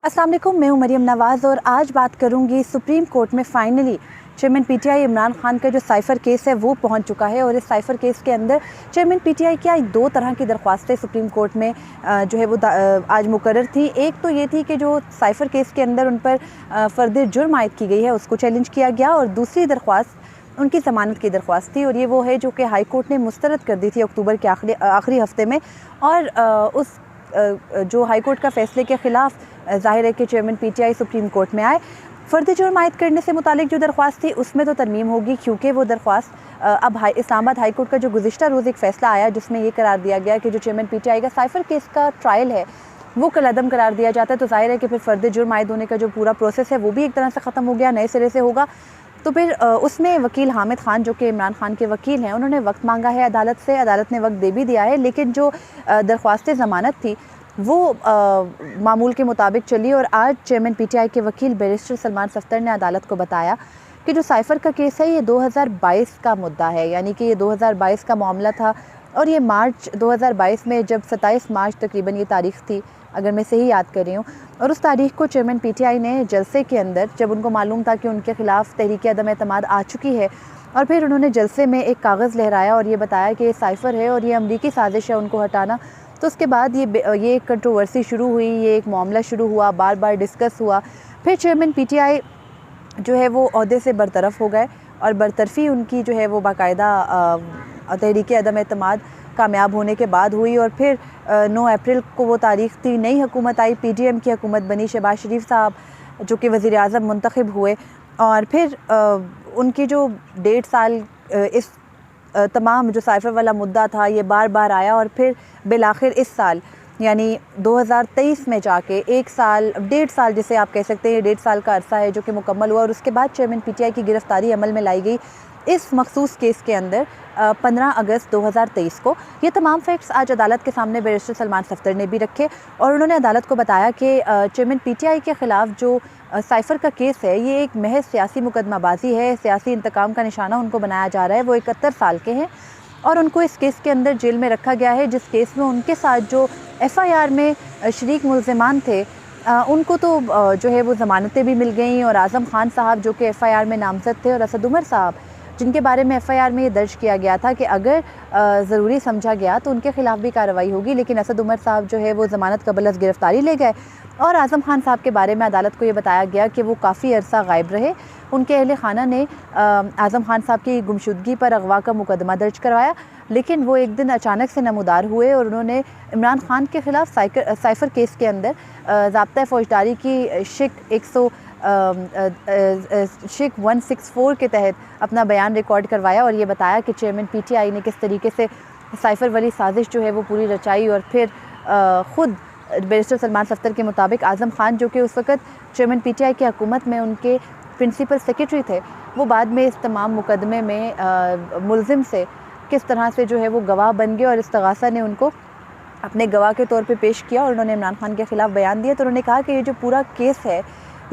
अस्सलाम वालेकुम, मैं हूं मरियम नवाज़ और आज बात करूंगी सुप्रीम कोर्ट में finally chairman PTI Imran Khan का जो साइफ़र केस है वो पहुंच चुका है। और इस साइफ़र केस के अंदर चेयरमैन पीटीआई की दो तरह की दरख्वास्तें सुप्रीम कोर्ट में जो है वो आज मुकर्रर थी। एक तो ये थी कि जो साइफ़र केस के अंदर उन पर फ़र्द जुर्म आयद की गई है उसको चैलेंज किया गया, और दूसरी दरख्वास्त उनकी ज़मानत की दरख्वास्त थी, और ये वो है जो कि हाई कोर्ट ने मुस्तरद कर दी थी अक्टूबर के आखिरी हफ्ते में। और उस जो हाई कोर्ट का फ़ैसले के ख़िलाफ़ ज़ाहिर है कि चेयरमैन पीटीआई सुप्रीम कोर्ट में आए। फ़र्द जुर्म आयद करने से मुतालिक जो दरख्वास्त थी उसमें तो तरमीम होगी, क्योंकि वो दरख्वास्त अब इस्लामाबाद हाई कोर्ट का जो गुज़िश्ता रोज़ एक फ़ैसला आया जिसमें ये करार दिया गया कि जो चेयरमैन पीटीआई का साइफ़र केस का ट्रायल है वो कलअदम करार दिया जाता है। तो ज़ाहिर है कि फिर फ़र्द जुर्म आयद होने का जो पूरा प्रोसेस है वो भी एक तरह से ख़त्म हो गया, नए सिरे से होगा। तो फिर उसमें वकील हामिद खान जो कि इमरान खान के वकील हैं उन्होंने वक्त मांगा है अदालत से। अदालत ने वक्त दे भी दिया है, लेकिन जो दरख्वास्त ज़मानत थी वो मामूल के मुताबिक चली। और आज चेयरमैन पीटीआई के वकील बैरिस्टर सलमान सफ्तर ने अदालत को बताया कि जो साइफ़र का केस है ये 2022 का मुद्दा है, यानी कि ये 2022 का मामला था। और ये मार्च 2022 में, जब 27 मार्च तकरीबन ये तारीख़ थी अगर मैं सही याद कर रही हूँ, और उस तारीख़ को चेयरमैन पीटीआई ने जलसे के अंदर, जब उनको मालूम था कि उनके ख़िलाफ़ तहरीक अदम एतमाद आ चुकी है, और फिर उन्होंने जलसे में एक कागज़ लहराया और ये बताया कि ये साइफ़र है और ये अमरीकी साजिश है उनको हटाना। तो उसके बाद ये एक कंट्रोवर्सी शुरू हुई, ये एक मामला शुरू हुआ, बार बार डिस्कस हुआ। फिर चेयरमैन पीटीआई जो है वो ओहदे से बरतरफ़ हो गए, और बरतरफ़ी उनकी जो है वो बाकायदा तहरीक अदम एतमाद कामयाब होने के बाद हुई। और फिर 9 अप्रैल को वो तारीख़ थी, नई हुकूमत आई, पीडीएम की हुकूमत बनी, शहबाज शरीफ साहब जो कि वज़ीर आज़म मुंतखब हुए। और फिर उनकी जो 1.5 साल इस तमाम जो साइफ़र वाला मुद्दा था ये बार बार आया, और फिर बिलाखिर इस साल यानी 2023 में जाके 1 साल 1.5 साल जिसे आप कह सकते हैं, 1.5 साल का अरसा है जो कि मुकम्मल हुआ। और उसके बाद चेयरमैन पीटीआई की गिरफ़्तारी अमल में लाई गई इस मखसूस केस के अंदर 15 अगस्त 2023 को। ये तमाम फैक्ट्स आज अदालत के सामने बैरिस्टर सलमान सफ्तर ने भी रखे, और उन्होंने अदालत को बताया कि चेयरमैन पीटीआई के ख़िलाफ़ जो साइफ़र का केस है ये एक महज सियासी मुकदमाबाजी है, सियासी इंतकाम का निशाना उनको बनाया जा रहा है। वो 71 साल के हैं और उनको इस केस के अंदर जेल में रखा गया है, जिस केस में उनके साथ जो एफ़आईआर में शरीक मुल्ज़िमान थे उनको तो जो है वो ज़मानतें भी मिल गई। और आज़म खान साहब जो कि एफ़आईआर में नामज़द थे, और असद उमर साहब जिनके बारे में एफ़आईआर में ये दर्ज किया गया था कि अगर ज़रूरी समझा गया तो उनके ख़िलाफ़ भी कार्रवाई होगी, लेकिन असद उमर साहब जो है वो ज़मानत कबल अज़ गिरफ़्तारी ले गए। और आज़म खान साहब के बारे में अदालत को ये बताया गया कि वो काफ़ी अरसा गायब रहे। उनके अहले खाना ने आज़म खान साहब की गुमशुदगी पर अगवा का मुकदमा दर्ज करवाया, लेकिन वो एक दिन अचानक से नमूदार हुए और उन्होंने इमरान खान के ख़िलाफ़ साइफ़र केस के अंदर ज़ाब्ता फ़ौजदारी की शिक 164 के तहत अपना बयान रिकॉर्ड करवाया, और ये बताया कि चेयरमैन पीटीआई ने किस तरीके से साइफ़र वाली साजिश जो है वो पूरी रचाई। और फिर ख़ुद बैरिस्टर सलमान सफ्तर के मुताबिक आज़म खान जो कि उस वक़्त चेयरमैन पीटीआई की हुकूमत में उनके प्रिंसिपल सेक्रेटरी थे, वो बाद में इस तमाम मुकदमे में मुल्ज़िम से किस तरह से जो है वो गवाह बन गए, और इस्तग़ासा ने उनको अपने गवाह के तौर पे पेश किया और उन्होंने इमरान खान के ख़िलाफ़ बयान दिया। तो उन्होंने कहा कि ये जो पूरा केस है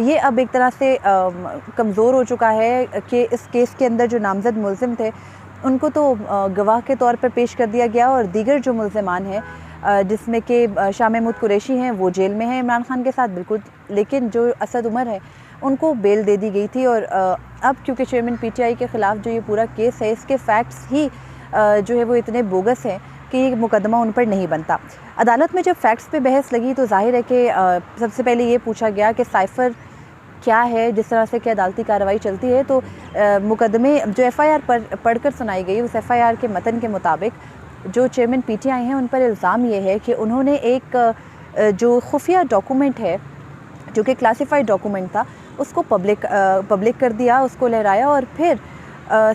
ये अब एक तरह से कमज़ोर हो चुका है कि इस केस के अंदर जो नामज़द मुल्ज़िम थे उनको तो गवाह के तौर पर पेश कर दिया गया, और दीगर जो मुल्ज़िमान हैं जिसमें कि शाह महमूद कुरैशी हैं वो जेल में हैं इमरान खान के साथ बिल्कुल, लेकिन जो असद उमर है उनको बेल दे दी गई थी। और अब क्योंकि चेयरमैन पीटीआई के ख़िलाफ़ जो ये पूरा केस है इसके फैक्ट्स ही जो है वो इतने बोगस हैं कि ये मुकदमा उन पर नहीं बनता। अदालत में जब फैक्ट्स पे बहस लगी तो ज़ाहिर है कि सबसे पहले ये पूछा गया कि साइफ़र क्या है, जिस तरह से कि अदालती कार्रवाई चलती है। तो मुकदमे जो एफ़आईआर पढ़कर सुनाई गई, उस एफ़आईआर के मतन के मुताबिक जो चेयरमैन पीटीआई हैं उन पर इल्ज़ाम ये है कि उन्होंने एक जो खुफिया डॉक्यूमेंट है जो कि क्लासिफाइड डॉक्यूमेंट था उसको पब्लिक कर दिया, उसको लहराया। और फिर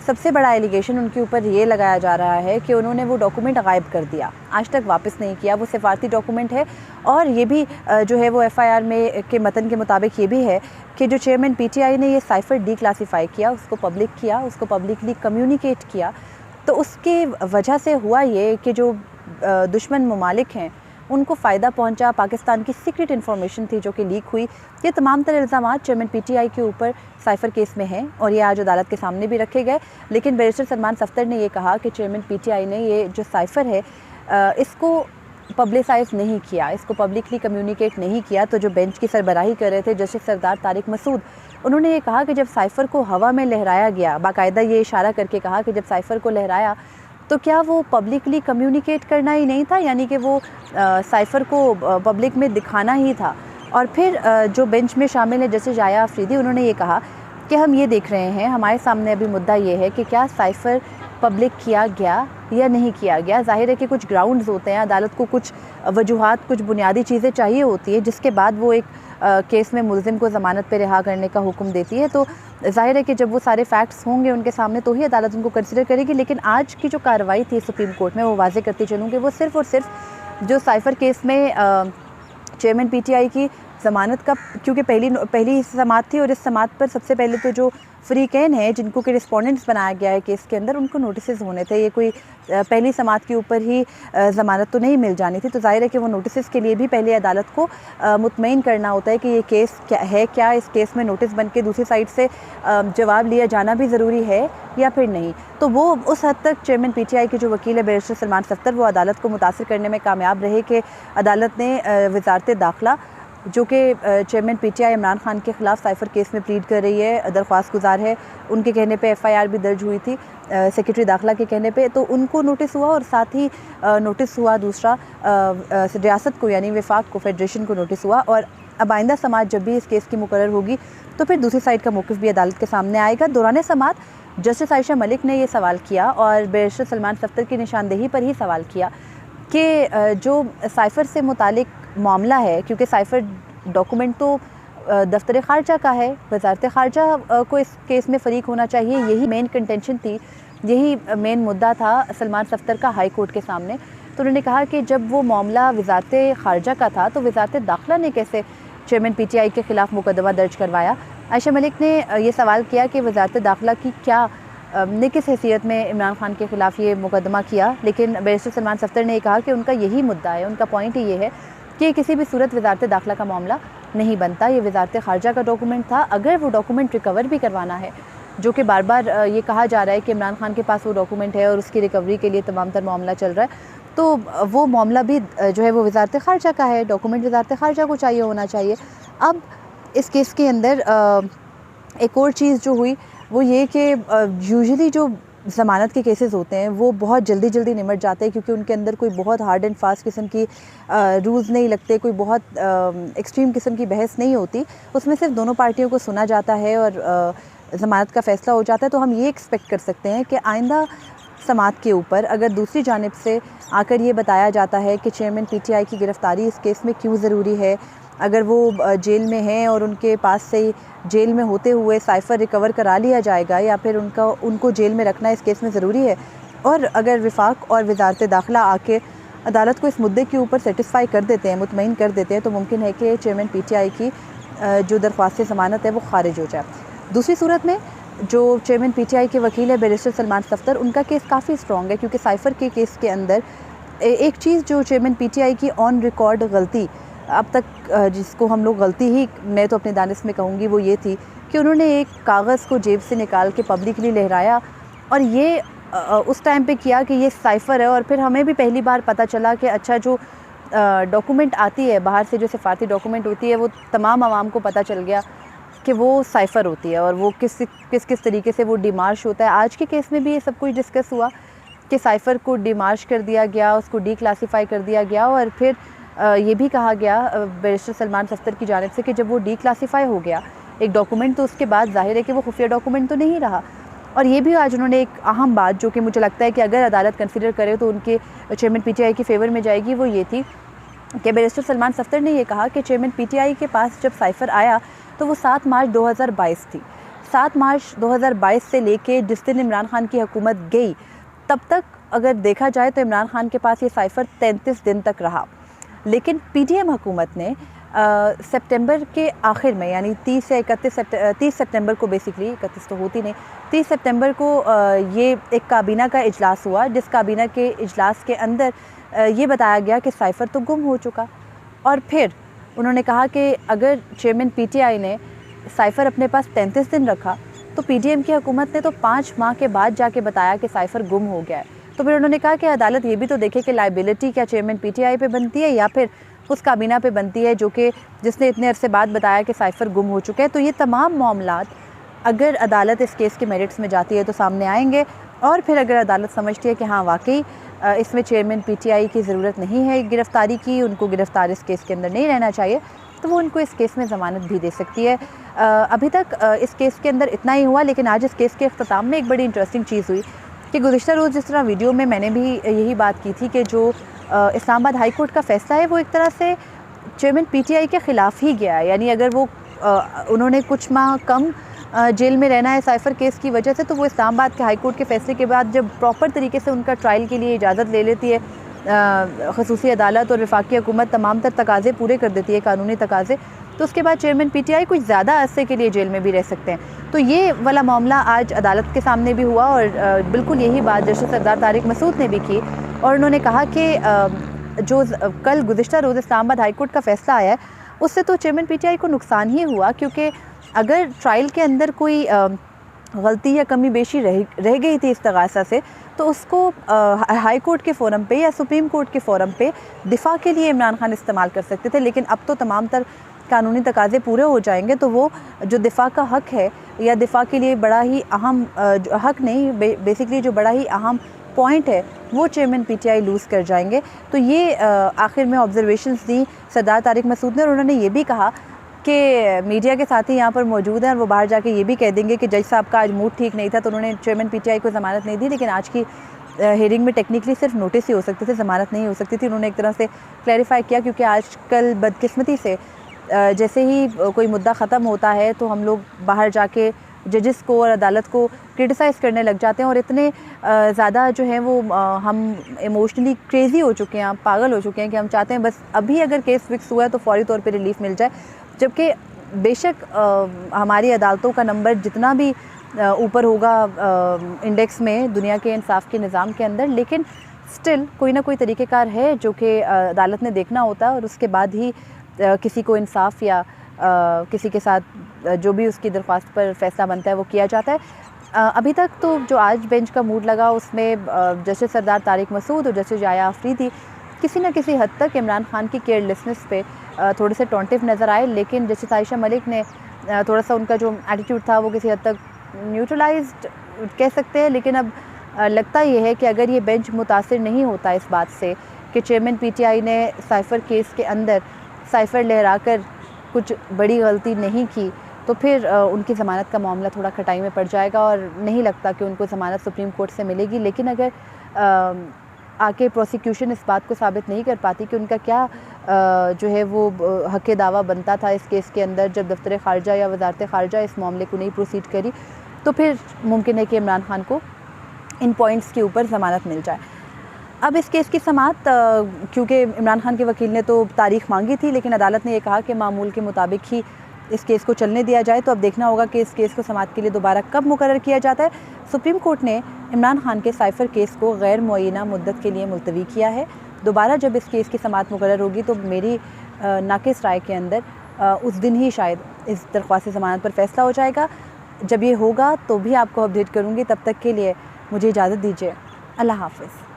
सबसे बड़ा एलिगेशन उनके ऊपर ये लगाया जा रहा है कि उन्होंने वो डॉक्यूमेंट गायब कर दिया, आज तक वापस नहीं किया। वो सिफारती डॉक्यूमेंट है, और ये भी जो है वो एफ़आईआर में के मतन के मुताबिक ये भी है कि जो चेयरमैन पीटीआई ने ये साइफ़र डीक्लासीफाई किया, उसको पब्लिक किया, उसको पब्लिकली कम्युनिकेट किया, तो उसकी वजह से हुआ ये कि जो दुश्मन ममालिक हैं उनको फ़ायदा पहुंचा। पाकिस्तान की सीक्रेट इन्फॉर्मेशन थी जो कि लीक हुई। ये तमाम तरह इल्ज़ामात चेयरमैन पीटीआई के ऊपर साइफ़र केस में हैं, और ये आज अदालत के सामने भी रखे गए। लेकिन बैरिस्टर सलमान सफ्तर ने ये कहा कि चेयरमैन पीटीआई ने ये जो साइफ़र है इसको पब्लिसाइज़ नहीं किया, इसको पब्लिकली कम्युनिकेट नहीं किया। तो जो बेंच की सरबराही कर रहे थे जस्टिस सरदार तारिक मसूद, उन्होंने ये कहा कि जब साइफ़र को हवा में लहराया गया, बाकायदा ये इशारा करके कहा कि जब साइफ़र को लहराया तो क्या वो पब्लिकली कम्युनिकेट करना ही नहीं था, यानी कि वो साइफ़र को पब्लिक में दिखाना ही था। और फिर जो बेंच में शामिल है जस्टिस जाया अफरीदी, उन्होंने ये कहा कि हम ये देख रहे हैं, हमारे सामने अभी मुद्दा ये है कि क्या साइफ़र पब्लिक किया गया या नहीं किया गया। ज़ाहिर है कि कुछ ग्राउंड्स होते हैं, अदालत को कुछ वजूहात, कुछ बुनियादी चीज़ें चाहिए होती है, जिसके बाद वो एक केस में मुलज़िम को ज़मानत पे रिहा करने का हुक्म देती है। तो ज़ाहिर है कि जब वो सारे फैक्ट्स होंगे उनके सामने तो ही अदालत उनको कंसिडर करेगी। लेकिन आज की जो कार्रवाई थी सुप्रीम कोर्ट में, वो वाज़ेह करती चलूँ कि वो सिर्फ़ और सिर्फ जो साइफ़र केस में चेयरमैन पीटीआई की ज़मानत का, क्योंकि पहली समाअत थी और इस समाअत पर सबसे पहले तो जो फ़रीक़ैन हैं जिनको कि रिस्पोंडेंट्स बनाया गया है केस के अंदर, उनको नोटिसेस होने थे। ये कोई पहली समाअत के ऊपर ही ज़मानत तो नहीं मिल जानी थी। तो ज़ाहिर है कि वो नोटिसेस के लिए भी पहले अदालत को मुतमईन करना होता है कि ये केस क्या इस केस में नोटिस बन के दूसरी साइड से जवाब लिया जाना भी ज़रूरी है या फिर नहीं। तो वो उस हद तक चेयरमैन पीटीआई के जो वकील है बैरिस्टर सलमान सफ्तर, वो अदालत को मुतासिर करने में कामयाब रहे कि अदालत ने वज़ारत दाखिला, जो कि चेयरमैन पीटीआई इमरान खान के ख़िलाफ़ साइफ़र केस में प्लीड कर रही है, दरख्वास्त गुजार है, उनके कहने पे एफ़आईआर भी दर्ज हुई थी सेक्रेटरी दाखिला के कहने पे, तो उनको नोटिस हुआ और साथ ही नोटिस हुआ दूसरा रियासत को, यानी वफाक को, फेडरेशन को नोटिस हुआ। और अब आइंदा समाअत जब भी इस केस की मुकर्रर होगी तो फिर दूसरी साइड का मौक़िफ़ भी अदालत के सामने आएगा। दौरान समाअत जस्टिस आयशा मलिक ने ये सवाल किया और बैरिस्टर सलमान सफ्तर की निशानदेही पर ही सवाल किया कि जो साइफ़र से मुतालिक मामला है, क्योंकि साइफ़र डॉक्यूमेंट तो दफ्तर ख़ारजा का है, वज़ारत ख़ारजा को इस केस में फ़रीक होना चाहिए, यही मेन कंटेंशन थी, यही मेन मुद्दा था सलमान सफ्तर का हाई कोर्ट के सामने। तो उन्होंने कहा कि जब वो मामला वज़ारत ख़ारजा का था तो वज़ारत दाखिला ने कैसे चेयरमैन पीटीआई के ख़िलाफ़ मुकदमा दर्ज करवाया। आयशा मलिक ने ये सवाल किया कि वज़ारत दाखिला की क्या ने किस हैसियत में इमरान खान के ख़िलाफ़ ये मुकदमा किया। लेकिन बैरिस्टर सलमान सफ्तर ने कहा कि उनका यही मुद्दा है, उनका पॉइंट ही ये है कि किसी भी सूरत वज़ारत दाखिला का मामला नहीं बनता, ये वज़ारत ख़ारजा का डॉक्यूमेंट था। अगर वो डॉक्यूमेंट रिकवर भी करवाना है, जो कि बार बार ये कहा जा रहा है कि इमरान खान के पास वो डॉक्यूमेंट है और उसकी रिकवरी के लिए तमाम तर मामला चल रहा है, तो वो मामला भी जो है वो वज़ारत ख़ारजा का है, डॉक्यूमेंट वज़ारत ख़ारजा को चाहिए होना चाहिए। अब इस केस के अंदर एक और चीज़ जो हुई वो ये कि यूजुअली जो ज़मानत के केसेस होते हैं वो बहुत जल्दी निमट जाते हैं, क्योंकि उनके अंदर कोई बहुत हार्ड एंड फास्ट किस्म की रूल्स नहीं लगते, कोई बहुत एक्सट्रीम किस्म की बहस नहीं होती, उसमें सिर्फ दोनों पार्टियों को सुना जाता है और ज़मानत का फ़ैसला हो जाता है। तो हम ये एक्सपेक्ट कर सकते हैं कि आइंदा समाअत के ऊपर अगर दूसरी जानिब से आकर ये बताया जाता है कि चेयरमैन पीटीआई की गिरफ़्तारी इस केस में क्यों ज़रूरी है, अगर वो जेल में हैं और उनके पास से जेल में होते हुए साइफ़र रिकवर करा लिया जाएगा या फिर उनको जेल में रखना इस केस में ज़रूरी है, और अगर वफाक और वज़ारत दाखिला आके अदालत को इस मुद्दे के ऊपर सेटिस्फाई कर देते हैं, मुतमईन कर देते हैं, तो मुमकिन है कि चेयरमैन पीटीआई की जो दरख्वास्त ज़मानत है वो खारिज हो जाए। दूसरी सूरत में जो चेयरमैन पीटीआई के वकील है बैरिस्टर सलमान सफ्तर, उनका केस काफ़ी स्ट्रॉन्ग है, क्योंकि साइफ़र के केस के अंदर एक चीज़ जो चेयरमैन पीटीआई की ऑन रिकॉर्ड गलती अब तक जिसको हम लोग गलती ही मैं तो अपने दानिश में कहूँगी, वो ये थी कि उन्होंने एक कागज़ को जेब से निकाल के पब्लिकली लहराया और ये उस टाइम पे किया कि ये साइफ़र है। और फिर हमें भी पहली बार पता चला कि अच्छा जो डॉक्यूमेंट आती है बाहर से, जो सिफारती डॉक्यूमेंट होती है, वो तमाम आवाम को पता चल गया कि वो साइफ़र होती है और वो किस तरीके से वो डिमार्श होता है। आज के केस में भी ये सब कुछ डिस्कस हुआ कि साइफ़र को डिमार्श कर दिया गया, उसको डीक्लासीफाई कर दिया गया, और फिर ये भी कहा गया बैरिस्टर सलमान सफ्तर की जानिब से कि जब वो डीक्लासीफाई हो गया एक डॉक्यूमेंट, तो उसके बाद ज़ाहिर है कि वो खुफिया डॉक्यूमेंट तो नहीं रहा। और ये भी आज उन्होंने एक अहम बात, जो कि मुझे लगता है कि अगर अदालत कंसिडर करे तो उनके चेयरमैन पीटीआई के फेवर में जाएगी, वो ये थी कि बैरिस्टर सलमान सफ्तर ने ये कहा कि चेयरमैन पीटीआई के पास जब साइफ़र आया तो वो 7 मार्च 2022 थी। 7 मार्च 2022 से लेके जिस दिन इमरान खान की हुकूमत गई तब तक अगर देखा जाए तो इमरान खान के पास ये साइफ़र 33 दिन तक रहा। लेकिन पीडीएम हुकूमत ने सितंबर के आखिर में, यानी 30 से 30 सितंबर को, बेसिकली 31 तो होती नहीं, 30 सितंबर को ये एक काबीना का इजलास हुआ, जिस काबीना के इजलास के अंदर ये बताया गया कि साइफ़र तो गुम हो चुका। और फिर उन्होंने कहा कि अगर चेयरमैन पीटीआई ने साइफ़र अपने पास 33 दिन रखा तो पीडीएम की हुकूमत ने तो 5 माह के बाद जाके बताया कि साइफ़र गुम हो गया है। तो फिर उन्होंने कहा कि अदालत ये भी तो देखे कि लाइबिलिटी क्या चेयरमैन पीटीआई पे बनती है या फिर उस काबीना पे बनती है जो कि जिसने इतने अरसे बाद बताया कि साइफ़र गुम हो चुके हैं। तो ये तमाम मामलात अगर अदालत इस केस के मेरिट्स में जाती है तो सामने आएंगे, और फिर अगर अदालत समझती है कि हाँ वाकई इसमें चेयरमैन पीटीआई की ज़रूरत नहीं है गिरफ़्तारी की, उनको गिरफ़्तार इस केस के अंदर नहीं रहना चाहिए, तो वो उनको इस केस में ज़मानत भी दे सकती है। अभी तक इस केस के अंदर इतना ही हुआ, लेकिन आज इस केस के अख्ताम में एक बड़ी इंटरेस्टिंग चीज़ हुई कि गुज़िश्ता रोज़ जिस तरह वीडियो में मैंने भी यही बात की थी कि जो इस्लामाबाद हाई कोर्ट का फ़ैसला है वो एक तरह से चेयरमैन पीटीआई के ख़िलाफ़ ही गया है। यानी अगर वो उन्होंने कुछ माह कम जेल में रहना है साइफ़र केस की वजह से, तो वो इस्लामाबाद के हाई कोर्ट के फ़ैसले के बाद जब प्रॉपर तरीके से उनका ट्रायल के लिए इजाज़त ले लेती है ख़ुसूसी अदालत और वफाकी हुकूमत तमाम तर तकाज़े पूरे कर देती है, कानूनी तकाज़े, तो उसके बाद चेयरमैन पीटीआई कुछ ज़्यादा अरसे के लिए जेल में भी रह सकते हैं। तो ये वाला मामला आज अदालत के सामने भी हुआ और बिल्कुल यही बात जस्टिस सरदार तारिक मसूद ने भी की, और उन्होंने कहा कि जो कल गुज़िश्ता रोज़ इस्लामाबाद हाई कोर्ट का फ़ैसला आया है उससे तो चेयरमैन पीटीआई को नुकसान ही हुआ, क्योंकि अगर ट्रायल के अंदर कोई गलती या कमी बेशी रह गई थी इस्तग़ासा से, तो उसको हाई कोर्ट के फ़ोरम पे या सुप्रीम कोर्ट के फ़ोरम पे दिफ़ा के लिए इमरान खान इस्तेमाल कर सकते थे। लेकिन अब तो तमाम तर कानूनी तकाज़े पूरे हो जाएंगे, तो वो जो दिफ़ा का हक़ है या दिफ़ा के लिए बड़ा ही अहम हक़ नहीं बेसिकली जो बड़ा ही अहम पॉइंट है वो चेयरमैन पीटीआई लूज़ कर जाएंगे। तो ये आखिर में ऑब्जर्वेशंस दी सरदार तारिक मसूद ने, और उन्होंने ये भी कहा कि मीडिया के साथी यहाँ पर मौजूद हैं और वो बाहर जाके ये भी कह देंगे कि जज साहब का आज मूड ठीक नहीं था तो उन्होंने चेयरमैन पीटीआई को ज़मानत नहीं दी, लेकिन आज की हेयरिंग में टेक्निकली सिर्फ नोटिस ही हो सकते थे, ज़मानत नहीं हो सकती थी। उन्होंने एक तरह से क्लैरिफाई किया, क्योंकि आजकल बदकिस्मती से जैसे ही कोई मुद्दा ख़त्म होता है तो हम लोग बाहर जाके जजेस को और अदालत को क्रिटिसाइज़ करने लग जाते हैं, और इतने ज़्यादा जो है वो हम इमोशनली क्रेज़ी हो चुके हैं, पागल हो चुके हैं कि हम चाहते हैं बस अभी अगर केस फिक्स हुआ है तो फ़ौरी तौर पे रिलीफ़ मिल जाए। जबकि बेशक हमारी अदालतों का नंबर जितना भी ऊपर होगा इंडेक्स में दुनिया के इंसाफ के निज़ाम के अंदर, लेकिन स्टिल कोई ना कोई तरीक़ेकार है जो कि अदालत ने देखना होता है, और उसके बाद ही किसी को इंसाफ या किसी के साथ जो भी उसकी दरख्वास्त पर फ़ैसला बनता है वो किया जाता है। अभी तक तो जो आज बेंच का मूड लगा उसमें जस्टिस सरदार तारिक मसूद और जस्टिस जाया आफरीदी किसी न किसी हद तक इमरान खान की केयरलेसनेस पे थोड़े से टॉन्टिव नज़र आए, लेकिन जस्टिस आयशा मलिक ने थोड़ा सा उनका जो एटीट्यूड था वो किसी हद तक न्यूट्रलाइज्ड कह सकते हैं। लेकिन अब लगता ये है कि अगर ये बेंच मुतासिर नहीं होता इस बात से कि चेयरमैन पीटीआई ने साइफ़र केस के अंदर साइफ़र लहरा कर कुछ बड़ी गलती नहीं की, तो फिर उनकी ज़मानत का मामला थोड़ा खटाई में पड़ जाएगा और नहीं लगता कि उनको ज़मानत सुप्रीम कोर्ट से मिलेगी। लेकिन अगर आके प्रोसिक्यूशन इस बात को साबित नहीं कर पाती कि उनका क्या जो है वो हक़ दावा बनता था इस केस के अंदर, जब दफ्तर ख़ारजा या वज़ारत ख़ारजा इस मामले को नहीं प्रोसीड करी, तो फिर मुमकिन है कि इमरान खान को इन पॉइंट्स के ऊपर ज़मानत मिल जाए। अब इस केस की समाअत क्योंकि इमरान खान के वकील ने तो तारीख़ मांगी थी, लेकिन अदालत ने यह कहा कि मामूल के मुताबिक ही इस केस को चलने दिया जाए। तो अब देखना होगा कि इस केस को समाअत के लिए दोबारा कब मुकर्रर किया जाता है। सुप्रीम कोर्ट ने इमरान खान के साइफ़र केस को गैर मुअय्यना मुद्दत के लिए मुलतवी किया है। दोबारा जब इस केस की समाअत मुकर्रर होगी तो मेरी नाक़िस राय के अंदर उस दिन ही शायद इस दरख्वास्त ज़मानत पर फ़ैसला हो जाएगा। जब ये होगा तो भी आपको अपडेट करूँगी। तब तक के लिए मुझे इजाज़त दीजिए। अल्लाह हाफ़िज़।